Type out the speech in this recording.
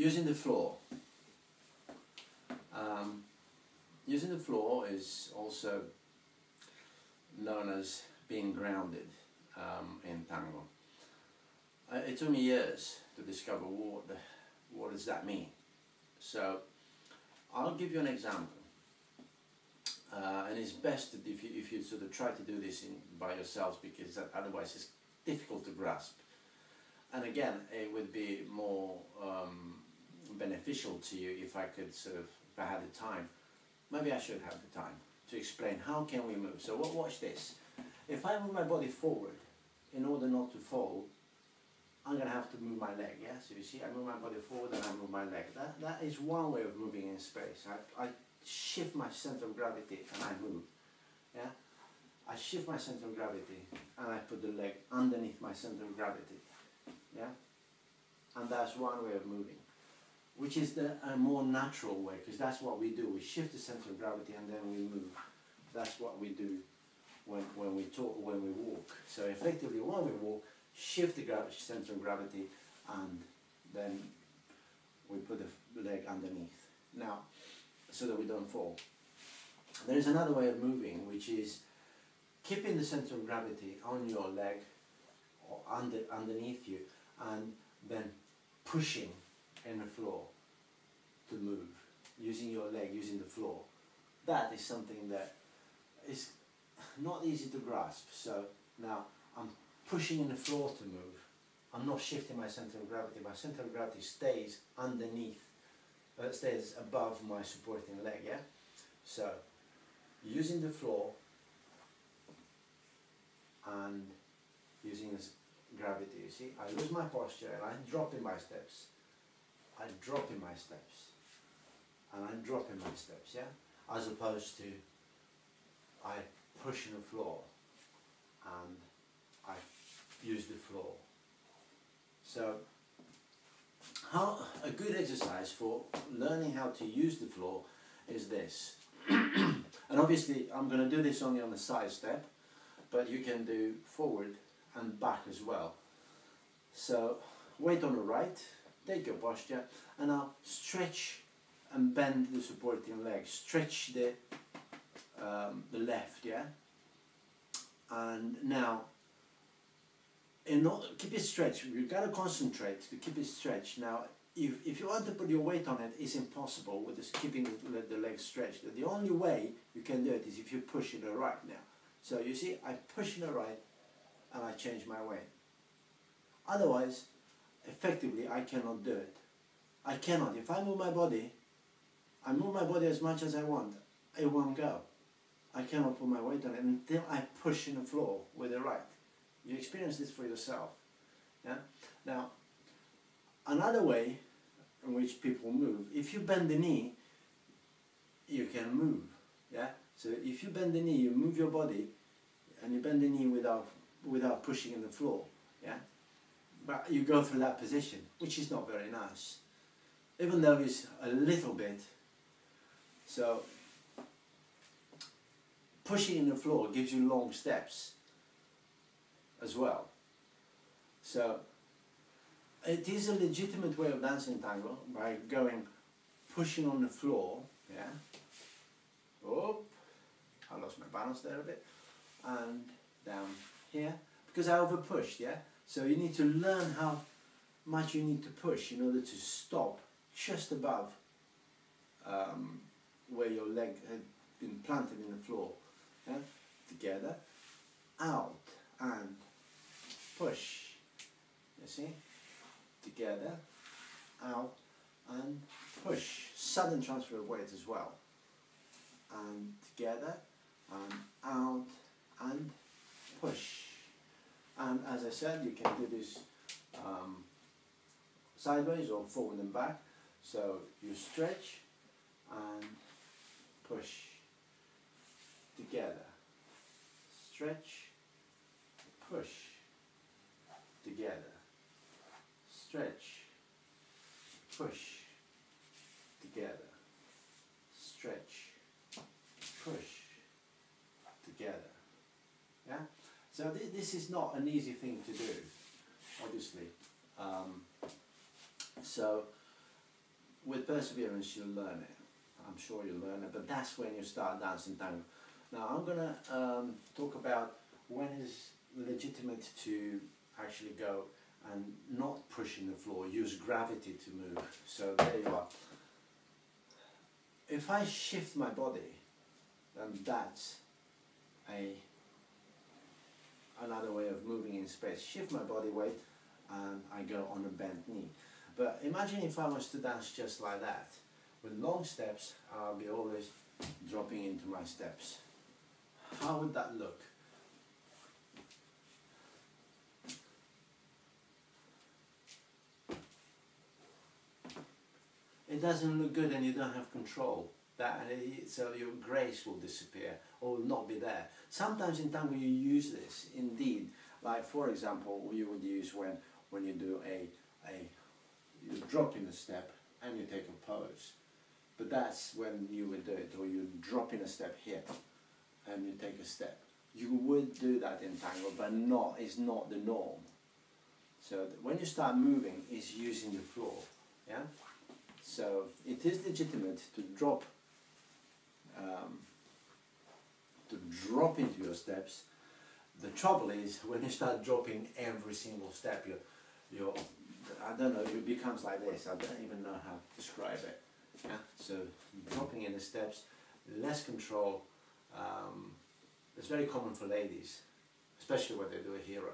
using the floor. Using the floor is also known as being grounded in tango. It took me years to discover what does that mean. So I'll give you an example, and it's best that if you sort of try to do this by yourselves, because otherwise it's difficult to grasp. And again, it would be more beneficial to you if I could sort of, if I had the time. Maybe I should have the time to explain how can we move. So watch this. If I move my body forward in order not to fall, I'm going to have to move my leg, yeah? So you see, I move my body forward and I move my leg. That is one way of moving in space. I shift my center of gravity and I move, yeah? I shift my center of gravity and I put the leg underneath my center of gravity, yeah? And that's one way of moving, which is a more natural way, because that's what we do. We shift the center of gravity and then we move. That's what we do when we walk. So effectively, when we walk, shift the center of gravity and then we put the leg underneath. Now, so that we don't fall. There is another way of moving, which is keeping the center of gravity on your leg or underneath you, and then pushing in the floor to move, using your leg, using the floor. That is something that is not easy to grasp. So now I'm pushing in the floor to move. I'm not shifting my center of gravity. My center of gravity stays underneath, stays above my supporting leg, yeah? So using the floor and using this gravity, you see, I lose my posture and I drop in my steps. I drop in my steps. And I drop in my steps, yeah? As opposed to I push in the floor and I use the floor. So a good exercise for learning how to use the floor is this. And obviously I'm going to do this only on the side step, but you can do forward and back as well. So weight on the right, take your posture, and now stretch and bend the supporting leg. Stretch the left, yeah? And now, keep it stretched. You've got to concentrate to keep it stretched. Now, if you want to put your weight on it, it's impossible with just keeping the leg stretched. The only way you can do it is if you push in the right now. So you see, I push in the right and I change my weight. Otherwise, effectively, I cannot do it. I cannot. If I move my body as much as I want, it won't go. I cannot put my weight on it until I push in the floor with the right. You experience this for yourself. Yeah? Now, another way in which people move, if you bend the knee, you can move. Yeah? So if you bend the knee, you move your body, and you bend the knee without pushing in the floor. Yeah? But you go through that position, which is not very nice, even though it's a little bit. So pushing in the floor gives you long steps as well. So it is a legitimate way of dancing tango by pushing on the floor, yeah. Oh, I lost my balance there a bit, and down here because I over pushed, yeah. So you need to learn how much you need to push in order to stop just above where your leg had been planted in the floor. Yeah? Together, out and push. You see? Together, out and push. Sudden transfer of weight as well. And together, and out and push. And as I said, you can do this sideways or forward and back. So you stretch and push. Together, stretch, push, together, stretch, push, together, stretch, push, together. Yeah? So this is not an easy thing to do, obviously. So with perseverance you'll learn it. I'm sure you'll learn it, but that's when you start dancing tango. Now I'm gonna talk about when it's legitimate to actually go and not pushing the floor, use gravity to move. So there you are. If I shift my body, then that's another way of moving in space. Shift my body weight and I go on a bent knee. But imagine if I was to dance just like that. With long steps, I'll be always dropping into my steps. How would that look? It doesn't look good and you don't have control. So your grace will disappear or will not be there. Sometimes in tango you use this, indeed. Like for example, you would use when you do you drop in a step and you take a pose. But that's when you would do it, or you drop in a step here and you take a step. You would do that in tango, but it's not the norm. So when you start moving, it's using the floor. Yeah. So it is legitimate to drop into your steps. The trouble is when you start dropping every single step, I don't know, it becomes like this. I don't even know how to describe it. Yeah? So dropping in the steps, less control. It's very common for ladies, especially when they do a hero.